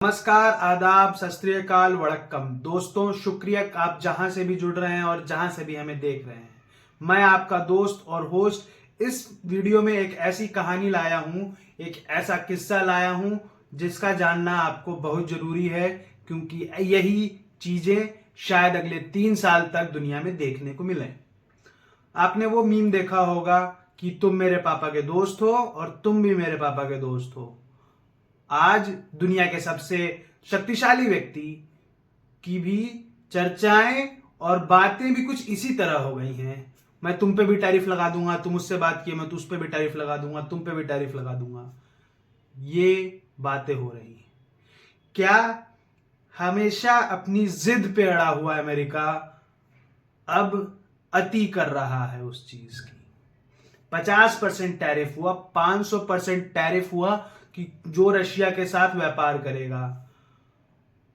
नमस्कार, आदाब, सत श्री अकाल, वड़क्कम। दोस्तों, शुक्रिया आप जहां से भी जुड़ रहे हैं और जहां से भी हमें देख रहे हैं। मैं आपका दोस्त और होस्ट इस वीडियो में एक ऐसी कहानी लाया हूं, एक ऐसा किस्सा लाया हूं जिसका जानना आपको बहुत जरूरी है, क्योंकि यही चीजें शायद अगले 3 साल तक दुनिया में देखने को मिले। आपने वो मीम देखा होगा कि तुम मेरे पापा के दोस्त हो और तुम भी मेरे पापा के दोस्त हो। आज दुनिया के सबसे शक्तिशाली व्यक्ति की भी चर्चाएं और बातें भी कुछ इसी तरह हो गई हैं। मैं तुम पे भी टैरिफ लगा दूंगा, तुम उससे बात किए, मैं तुझ पे भी टैरिफ लगा दूंगा, तुम पे भी टैरिफ लगा दूंगा। ये बातें हो रही हैं। क्या हमेशा अपनी जिद पे अड़ा हुआ अमेरिका अब अति कर रहा है उस चीज की? 50% टैरिफ हुआ, 500% टैरिफ हुआ कि जो रशिया के साथ व्यापार करेगा।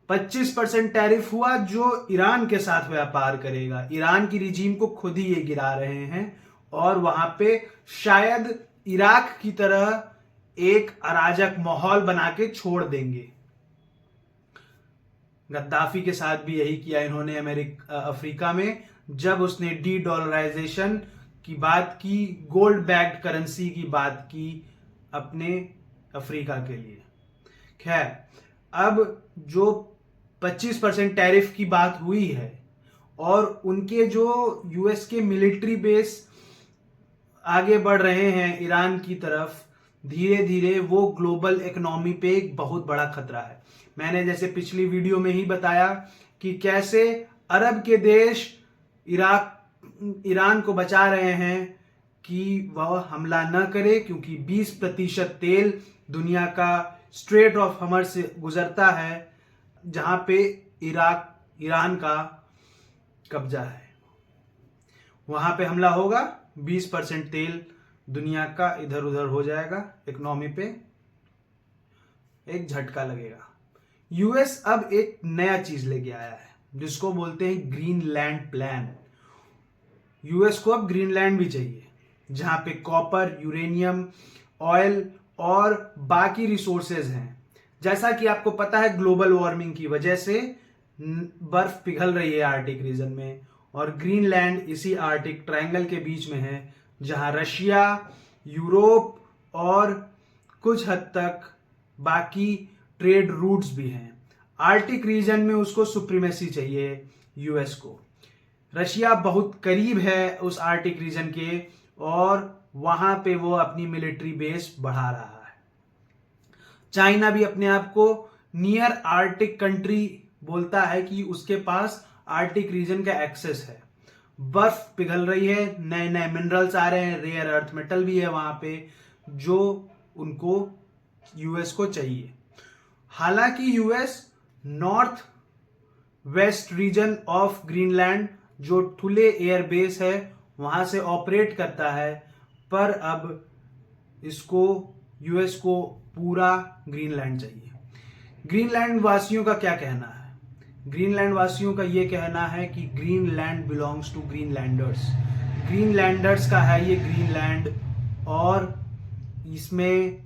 25% टैरिफ हुआ जो ईरान के साथ व्यापार करेगा। ईरान की रिजीम को खुद ही ये गिरा रहे हैं और वहां पे शायद इराक की तरह एक अराजक माहौल बना के छोड़ देंगे। गद्दाफी के साथ भी यही किया इन्होंने अफ्रीका में, जब उसने डी डॉलराइजेशन की बात की, गोल्ड बैक्ड करेंसी की बात की अपने अफ्रीका के लिए। खैर, अब जो 25% टैरिफ की बात हुई है और उनके जो यूएस के मिलिट्री बेस आगे बढ़ रहे हैं ईरान की तरफ, धीरे धीरे वो ग्लोबल इकोनॉमी पे एक बहुत बड़ा खतरा है। मैंने जैसे पिछली वीडियो में ही बताया कि कैसे अरब के देश ईरान को बचा रहे हैं कि वह हमला न करे, क्योंकि 20% तेल दुनिया का स्ट्रेट ऑफ हॉर्मुज़ से गुजरता है, जहां पे ईरान का कब्जा है। वहां पे हमला होगा, 20% तेल दुनिया का इधर उधर हो जाएगा, इकोनॉमी पे एक झटका लगेगा। यूएस अब एक नया चीज लेके आया है जिसको बोलते हैं ग्रीनलैंड प्लान। यूएस को अब ग्रीनलैंड भी चाहिए, जहां पे कॉपर, यूरेनियम, ऑयल और बाकी रिसोर्सेज हैं। जैसा कि आपको पता है, ग्लोबल वार्मिंग की वजह से बर्फ पिघल रही है आर्टिक रीजन में, और ग्रीनलैंड इसी आर्टिक ट्रायंगल के बीच में है, जहां रशिया, यूरोप और कुछ हद तक बाकी ट्रेड रूट्स भी हैं। आर्टिक रीजन में उसको सुप्रीमेसी चाहिए यूएस को। रशिया बहुत करीब है उस आर्टिक रीजन के और वहां पे वो अपनी मिलिट्री बेस बढ़ा रहा है। चाइना भी अपने आप को नियर आर्टिक कंट्री बोलता है कि उसके पास आर्टिक रीजन का एक्सेस है। बर्फ पिघल रही है, नए नए मिनरल्स आ रहे हैं, रेयर अर्थ मेटल भी है वहां पे, जो उनको यूएस को चाहिए। हालांकि US north west region of Greenland, जो थुले एयर बेस है, वहां से ऑपरेट करता है, पर अब इसको यूएस को पूरा ग्रीनलैंड चाहिए। ग्रीनलैंड वासियों का क्या कहना है? ग्रीनलैंड वासियों का यह कहना है कि Greenland belongs to Greenlanders. Greenlanders का है ये ग्रीनलैंड और इसमें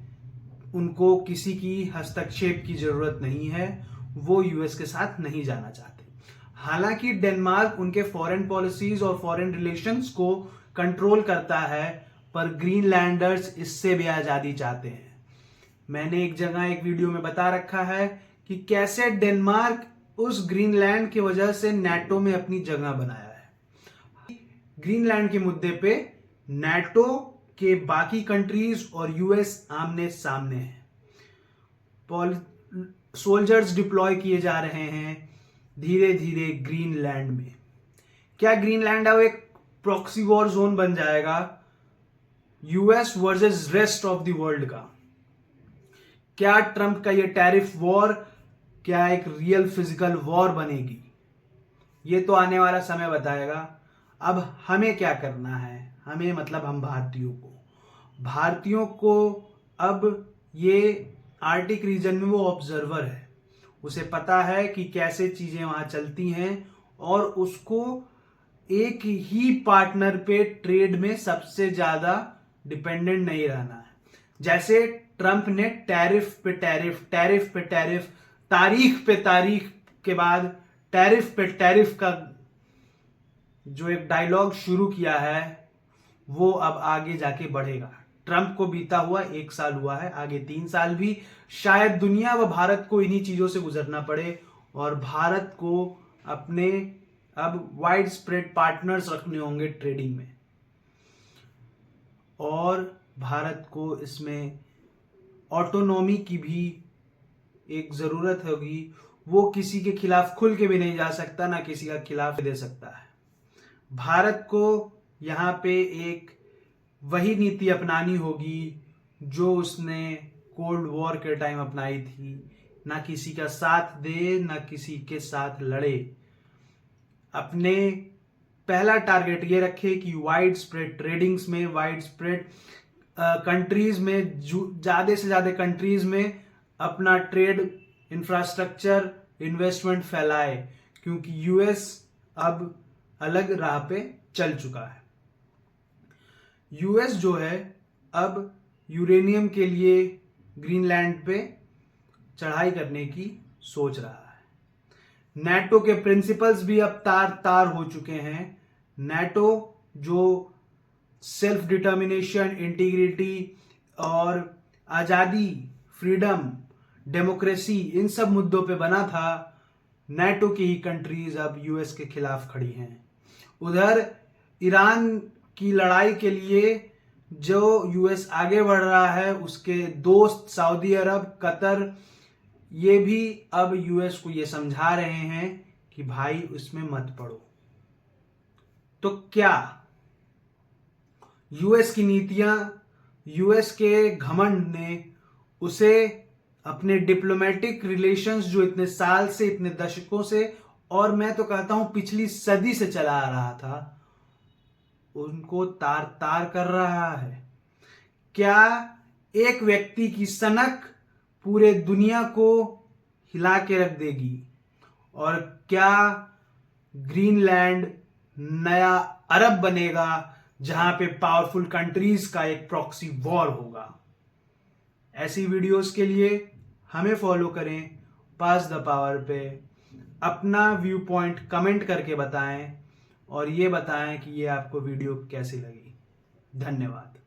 उनको किसी की हस्तक्षेप की जरूरत नहीं है। वो यूएस के साथ नहीं जाना चाहते। हालांकि डेनमार्क उनके फॉरेन पॉलिसीज और फॉरेन रिलेशंस को कंट्रोल करता है, पर ग्रीनलैंडर्स इससे भी आजादी चाहते हैं। मैंने एक जगह एक वीडियो में बता रखा है कि कैसे डेनमार्क उस ग्रीनलैंड की वजह से नाटो में अपनी जगह बनाया है। ग्रीनलैंड के मुद्दे पे नाटो के बाकी कंट्रीज और यूएस आमने सामने हैं। सोल्जर्स डिप्लॉय किए जा रहे हैं धीरे धीरे ग्रीनलैंड में। क्या ग्रीनलैंड अब एक प्रॉक्सी वॉर जोन बन जाएगा US versus rest of the world का? क्या ट्रंप का ये टैरिफ वॉर क्या एक रियल फिजिकल वॉर बनेगी? ये तो आने वाला समय बताएगा। अब हमें क्या करना है? हमें मतलब हम भारतीयों को अब ये आर्टिक रीजन में वो ऑब्जर्वर है, उसे पता है कि कैसे चीजें वहां चलती हैं और उसको एक ही पार्टनर पे ट्रेड में सबसे ज्यादा डिपेंडेंट नहीं रहना है। जैसे ट्रंप ने टैरिफ पे टैरिफ तारीख पे तारीख के बाद टैरिफ पे टैरिफ का जो एक डायलॉग शुरू किया है वो अब आगे जाके बढ़ेगा। ट्रंप को बीता हुआ 1 साल हुआ है, आगे 3 साल भी शायद दुनिया व भारत को इन्हीं चीजों से गुजरना पड़े और भारत को अपने अब वाइड स्प्रेड पार्टनर्स रखने होंगे ट्रेडिंग में और भारत को इसमें ऑटोनॉमी की भी एक जरूरत होगी। वो किसी के खिलाफ खुल के भी नहीं जा सकता, ना किसी का खिलाफ दे सकता है। भारत को यहाँ पे एक वही नीति अपनानी होगी जो उसने कोल्ड वॉर के टाइम अपनाई थी, ना किसी का साथ दे ना किसी के साथ लड़े। अपने पहला टारगेट ये रखे कि वाइड स्प्रेड ट्रेडिंग्स में, वाइड स्प्रेड कंट्रीज में, ज्यादा से ज्यादा कंट्रीज में अपना ट्रेड इंफ्रास्ट्रक्चर इन्वेस्टमेंट फैलाए, क्योंकि यूएस अब अलग राह पे चल चुका है। यूएस जो है अब यूरेनियम के लिए ग्रीनलैंड पे चढ़ाई करने की सोच रहा है। नाटो के प्रिंसिपल्स भी अब तार तार हो चुके हैं। नाटो जो सेल्फ डिटर्मिनेशन, इंटीग्रिटी और आजादी, फ्रीडम, डेमोक्रेसी, इन सब मुद्दों पे बना था, नाटो की ही कंट्रीज अब यूएस के खिलाफ खड़ी हैं। उधर ईरान की लड़ाई के लिए जो यूएस आगे बढ़ रहा है, उसके दोस्त सऊदी अरब, कतर, ये भी अब यूएस को ये समझा रहे हैं कि भाई उसमें मत पड़ो। तो क्या यूएस की नीतियां, यूएस के घमंड ने उसे अपने डिप्लोमेटिक रिलेशंस जो इतने साल से, इतने दशकों से, और मैं तो कहता हूं पिछली सदी से चला आ रहा था, उनको तार तार कर रहा है? क्या एक व्यक्ति की सनक पूरे दुनिया को हिला के रख देगी? और क्या ग्रीनलैंड नया अरब बनेगा जहां पे पावरफुल कंट्रीज का एक प्रॉक्सी वॉर होगा? ऐसी वीडियोस के लिए हमें फॉलो करें पास द पावर पे। अपना व्यू पॉइंट कमेंट करके बताएं और ये बताएं कि ये आपको वीडियो कैसी लगी। धन्यवाद।